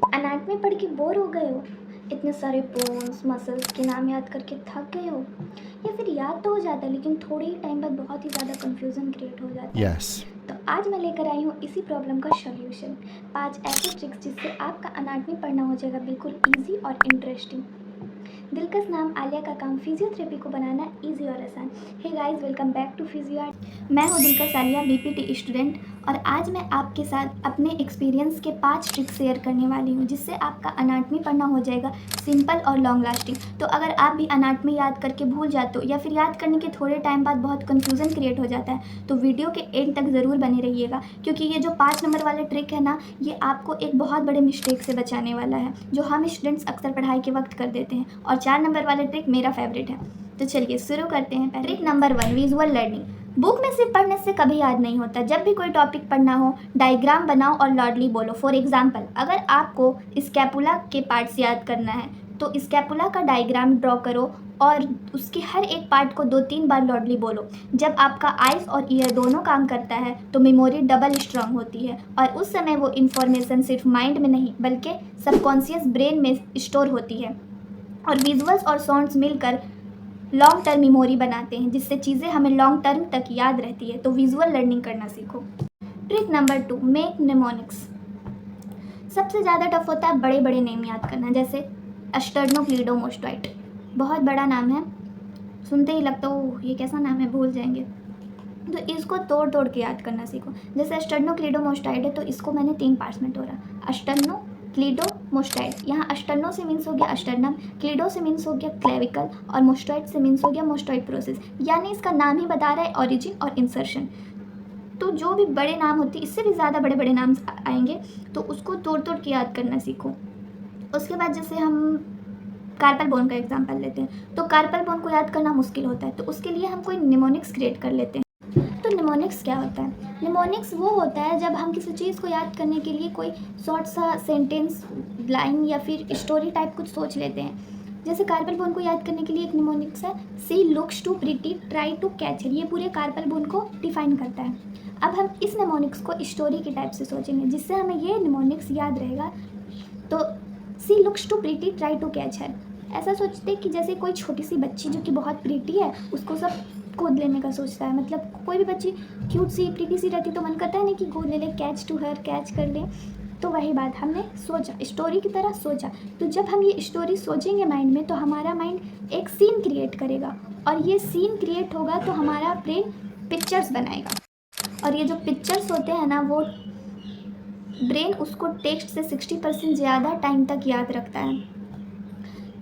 Anatomy पढ़ के bore हो गए हो? इतने सारे बोन्स मसल्स के नाम याद करके थक गए हो? या फिर याद तो हो जाता है लेकिन थोड़े ही टाइम बाद बहुत ही ज़्यादा कंफ्यूजन क्रिएट हो जाता है। Yes. तो आज मैं लेकर आई हूँ इसी प्रॉब्लम का सॉल्यूशन, 5 ऐसे ट्रिक्स जिससे आपका एनाटॉमी पढ़ना हो जाएगा बिल्कुल ईजी और इंटरेस्टिंग। दिलकश नाम आलिया का काम फिजियोथेरेपी को बनाना इजी और आसान। Hey guys, welcome back to physio art. मैं हूँ दिलकश आलिया, बीपीटी स्टूडेंट, और आज मैं आपके साथ अपने एक्सपीरियंस के 5 ट्रिक्स शेयर करने वाली हूँ जिससे आपका एनाटॉमी पढ़ना हो जाएगा सिंपल और लॉन्ग लास्टिंग। तो अगर आप भी एनाटॉमी याद करके भूल जाते हो या फिर याद करने के थोड़े टाइम बाद बहुत कन्फ्यूज़न क्रिएट हो जाता है तो वीडियो के एंड तक ज़रूर बने रहिएगा, क्योंकि ये जो 5 नंबर वाले ट्रिक है ना, ये आपको एक बहुत बड़े मिस्टेक से बचाने वाला है जो हम स्टूडेंट्स अक्सर पढ़ाई के वक्त कर देते हैं। और 4 नंबर वाला ट्रिक मेरा फेवरेट है। तो चलिए शुरू करते हैं। Trick number 1, visual learning. Book में सिर्फ पढ़ने से कभी याद नहीं होता। जब भी कोई टॉपिक पढ़ना हो, डायग्राम बनाओ और लॉडली बोलो। फॉर एग्जाम्पल, अगर आपको स्कैपुला के पार्ट्स याद करना है तो स्कैपुला का डायग्राम ड्रॉ करो और उसके हर एक पार्ट को 2-3 बार लॉडली बोलो। जब आपका आइज़ और ईयर दोनों काम करता है तो मेमोरी डबल स्ट्रांग होती है और उस समय वो इन्फॉर्मेशन सिर्फ माइंड में नहीं बल्कि सबकॉन्शियस ब्रेन में स्टोर होती है। और विजुअल्स और साउंड्स मिलकर लॉन्ग टर्म मेमोरी बनाते हैं जिससे चीज़ें हमें लॉन्ग टर्म तक याद रहती है। तो विजुअल लर्निंग करना सीखो। Trick number 2, make mnemonics. सबसे ज़्यादा टफ होता है बड़े बड़े नेम याद करना, जैसे स्टर्नोक्लीडोमास्टोइड। बहुत बड़ा नाम है, सुनते ही लगता है ये कैसा नाम है, भूल जाएंगे। तो इसको तोड़ तोड़ के याद करना सीखो। जैसे स्टर्नोक्लीडोमास्टोइड है तो इसको मैंने 3 पार्ट्स में तोड़ा। स्टर्नोक्लीडोमास्टोइड, यहाँ स्टर्नो से मीन्स हो गया स्टर्नम, क्लीडो से मीन्स हो गया क्लेविकल, और मोस्टोइड से मीन्स हो गया मोस्टोइड प्रोसेस। यानी इसका नाम ही बता रहा है ऑरिजिन और इंसर्शन। तो जो भी बड़े नाम होते हैं, इससे भी ज़्यादा बड़े बड़े नाम आएंगे तो उसको तोड़ तोड़ के याद करना सीखो। उसके बाद जैसे हम कार्पल बोन का एग्जांपल लेते हैं तो कार्पल बोन को याद करना मुश्किल होता है, तो उसके लिए हम कोई निमोनिक्स क्रिएट कर लेते हैं। तो निमोनिक्स क्या होता है? निमोनिक्स वो होता है जब हम किसी चीज़ को याद करने के लिए कोई शॉर्ट सा सेंटेंस, लाइन या फिर स्टोरी टाइप कुछ सोच लेते हैं। जैसे कार्पल बोन को याद करने के लिए एक निमोनिक्स है, she looks too pretty try to catch it. ये पूरे कार्पल बोन को डिफाइन करता है। अब हम इस निमोनिक्स को स्टोरी के टाइप से सोचेंगे जिससे हमें ये निमोनिक्स याद रहेगा। तो she looks too pretty try to catch her, ऐसा सोचते कि जैसे कोई छोटी सी बच्ची जो कि बहुत प्रीटी है उसको सब गोद लेने का सोचता है। मतलब कोई भी बच्ची क्यूट सी प्रीटी सी रहती तो मन करता है ना कि गोद ले ले, कैच टू हर, कैच कर ले। तो वही बात हमने सोचा, स्टोरी की तरह सोचा। तो जब हम ये स्टोरी सोचेंगे माइंड में तो हमारा माइंड एक सीन क्रिएट करेगा, और ये सीन क्रिएट होगा तो हमारा ब्रेन पिक्चर्स बनाएगा। और ये जो पिक्चर्स होते हैं ना, वो ब्रेन उसको टेक्स्ट से 60% ज़्यादा टाइम तक याद रखता है,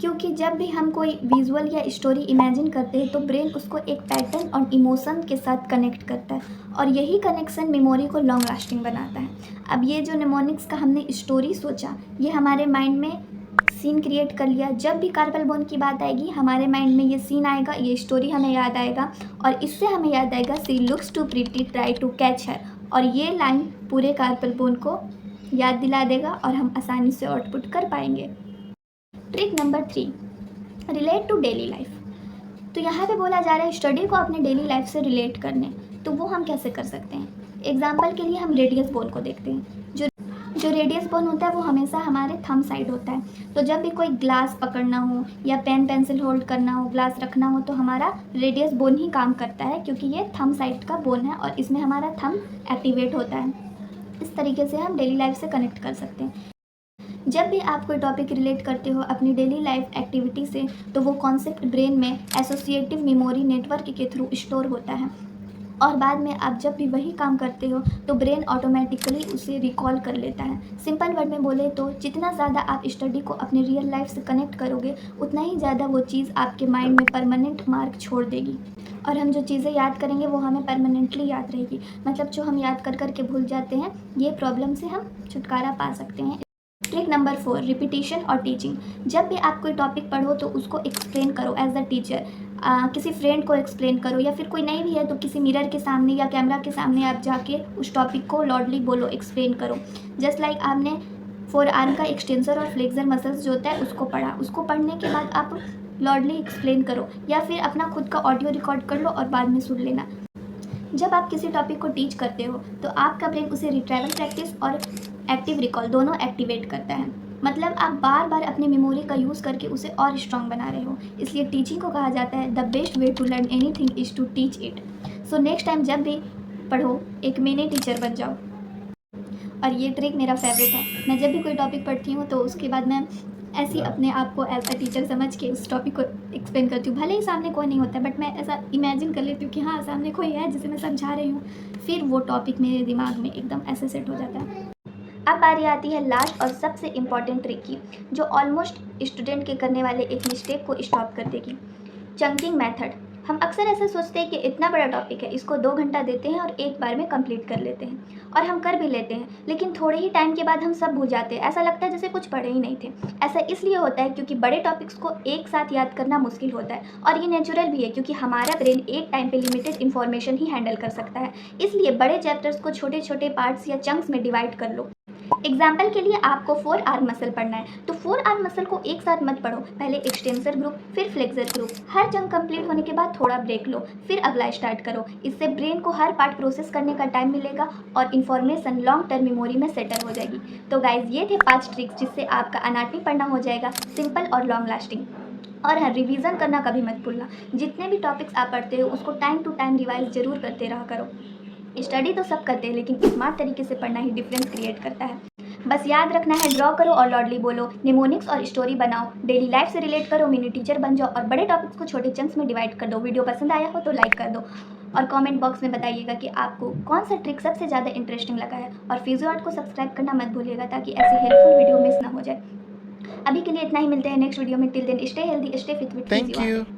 क्योंकि जब भी हम कोई विजुअल या स्टोरी इमेजिन करते हैं तो ब्रेन उसको एक पैटर्न और इमोशन के साथ कनेक्ट करता है, और यही कनेक्शन मेमोरी को लॉन्ग लास्टिंग बनाता है। अब ये जो निमोनिक्स का हमने स्टोरी सोचा, ये हमारे माइंड में सीन क्रिएट कर लिया। जब भी कार्पल बोन की बात आएगी हमारे माइंड में ये सीन आएगा, ये स्टोरी हमें याद आएगा, और इससे हमें याद आएगा she looks too pretty try to catch her, और ये लाइन पूरे कार्पल बोन को याद दिला देगा और हम आसानी से आउटपुट कर पाएंगे। Trick number 3, relate to daily life. तो यहाँ पे बोला जा रहा है स्टडी को अपने डेली लाइफ से रिलेट करने। तो वो हम कैसे कर सकते हैं? एग्जाम्पल के लिए हम रेडियस बोन को देखते हैं। जो रेडियस बोन होता है वो हमेशा हमारे थंब साइड होता है। तो जब भी कोई ग्लास पकड़ना हो या पेन पेंसिल होल्ड करना हो, ग्लास रखना हो, तो हमारा रेडियस बोन ही काम करता है, क्योंकि ये थंब साइड का बोन है और इसमें हमारा थंब एक्टिवेट होता है। इस तरीके से हम डेली लाइफ से कनेक्ट कर सकते हैं। जब भी आप कोई टॉपिक रिलेट करते हो अपनी डेली लाइफ एक्टिविटी से तो वो कॉन्सेप्ट ब्रेन में एसोसिएटिव मेमोरी नेटवर्क के थ्रू स्टोर होता है, और बाद में आप जब भी वही काम करते हो तो ब्रेन ऑटोमेटिकली उसे रिकॉल कर लेता है। सिंपल वर्ड में बोले तो जितना ज़्यादा आप स्टडी को अपने रियल लाइफ से कनेक्ट करोगे उतना ही ज़्यादा वो चीज़ आपके माइंड में परमानेंट मार्क छोड़ देगी, और हम जो चीज़ें याद करेंगे वो हमें परमानेंटली याद रहेगी। मतलब जो हम याद कर के भूल जाते हैं, ये प्रॉब्लम से हम छुटकारा पा सकते हैं। ट्रिक नंबर 4, रिपीटिशन और टीचिंग। जब भी आप कोई टॉपिक पढ़ो तो उसको एक्सप्लेन करो एज अ टीचर। किसी फ्रेंड को एक्सप्लेन करो, या फिर कोई नहीं भी है तो किसी मिरर के सामने या कैमरा के सामने आप जाके उस टॉपिक को लॉडली बोलो, एक्सप्लेन करो। जस्ट लाइक आपने फोर आर्म का एक्सटेंसर और फ्लेक्सर मसल्स जो होता है उसको पढ़ा, उसको पढ़ने के बाद आप लॉडली एक्सप्लेन करो, या फिर अपना खुद का ऑडियो रिकॉर्ड कर लो और बाद में सुन लेना। जब आप किसी टॉपिक को टीच करते हो तो आपका ब्रेन उसे रिट्राइवल प्रैक्टिस और एक्टिव रिकॉल दोनों एक्टिवेट करता है। मतलब आप बार बार अपनी मेमोरी का यूज़ करके उसे और स्ट्रॉन्ग बना रहे हो। इसलिए टीचिंग को कहा जाता है the best way to learn anything is to teach it. So next time जब भी पढ़ो एक मिनी टीचर बन जाओ। और ये ट्रिक मेरा फेवरेट है। मैं जब भी कोई टॉपिक पढ़ती हूँ तो उसके बाद मैं ऐसे ही अपने आप को एज अ टीचर समझ के उस टॉपिक को एक्सप्लेन करती हूँ। भले ही सामने कोई नहीं होता बट मैं ऐसा इमेजिन कर लेती हूँ कि हाँ सामने कोई है जिसे मैं समझा रही हूँ। फिर वो टॉपिक मेरे दिमाग में एकदम ऐसे सेट हो जाता है। अब बारी आती है लास्ट और सबसे इम्पॉर्टेंट ट्रिक की, जो ऑलमोस्ट स्टूडेंट के करने वाले एक मिस्टेक को स्टॉप कर देगी। Chunking method. हम अक्सर ऐसा सोचते हैं कि इतना बड़ा टॉपिक है, इसको 2 घंटा देते हैं और एक बार में कंप्लीट कर लेते हैं, और हम कर भी लेते हैं, लेकिन थोड़े ही टाइम के बाद हम सब भूल जाते हैं। ऐसा लगता है जैसे कुछ पढ़े ही नहीं थे। ऐसा इसलिए होता है क्योंकि बड़े टॉपिक्स को एक साथ याद करना मुश्किल होता है, और ये नेचुरल भी है क्योंकि हमारा ब्रेन एक टाइम पे लिमिटेड इन्फॉर्मेशन ही हैंडल कर सकता है। इसलिए बड़े चैप्टर्स को छोटे छोटे पार्ट्स या चंक्स में डिवाइड कर लो। एग्जाम्पल के लिए आपको 4 आर्म मसल पढ़ना है तो 4 आर्म मसल को एक साथ मत पढ़ो, पहले एक्सटेंसर ग्रुप फिर फ्लेक्सर ग्रुप। हर चंक कंप्लीट होने के बाद थोड़ा ब्रेक लो, फिर अगला स्टार्ट करो। इससे ब्रेन को हर पार्ट प्रोसेस करने का टाइम मिलेगा और इन्फॉर्मेशन लॉन्ग टर्म मेमोरी में सेटल हो जाएगी। तो गाइज ये थे 5 ट्रिक्स जिससे आपका अनाटमी पढ़ना हो जाएगा सिंपल और लॉन्ग लास्टिंग। और हाँ, रिवीजन करना कभी मत भूलना। जितने भी टॉपिक्स आप पढ़ते हो उसको टाइम टू टाइम रिवाइज जरूर करते रहा करो। स्टडी तो सब करते हैं लेकिन स्मार्ट तरीके से पढ़ना ही डिफरेंस क्रिएट करता है। बस याद रखना है, ड्रॉ करो और लॉडली बोलो, निमोनिक्स और स्टोरी बनाओ, डेली लाइफ से रिलेट करो, मिनी टीचर बन जाओ और बड़े टॉपिक्स को छोटे चंक्स में डिवाइड कर दो। वीडियो पसंद आया हो तो लाइक कर दो और कमेंट बॉक्स में बताइएगा कि आपको कौन सा ट्रिक सबसे ज़्यादा इंटरेस्टिंग लगा है। और फिजियो आर्ट को सब्सक्राइब करना मत भूलिएगा ताकि ऐसी हेल्पफुल वीडियो मिस ना हो जाए। अभी के लिए इतना ही, मिलते हैं नेक्स्ट वीडियो में। Till then stay healthy, stay fit with Thank physio you. Art.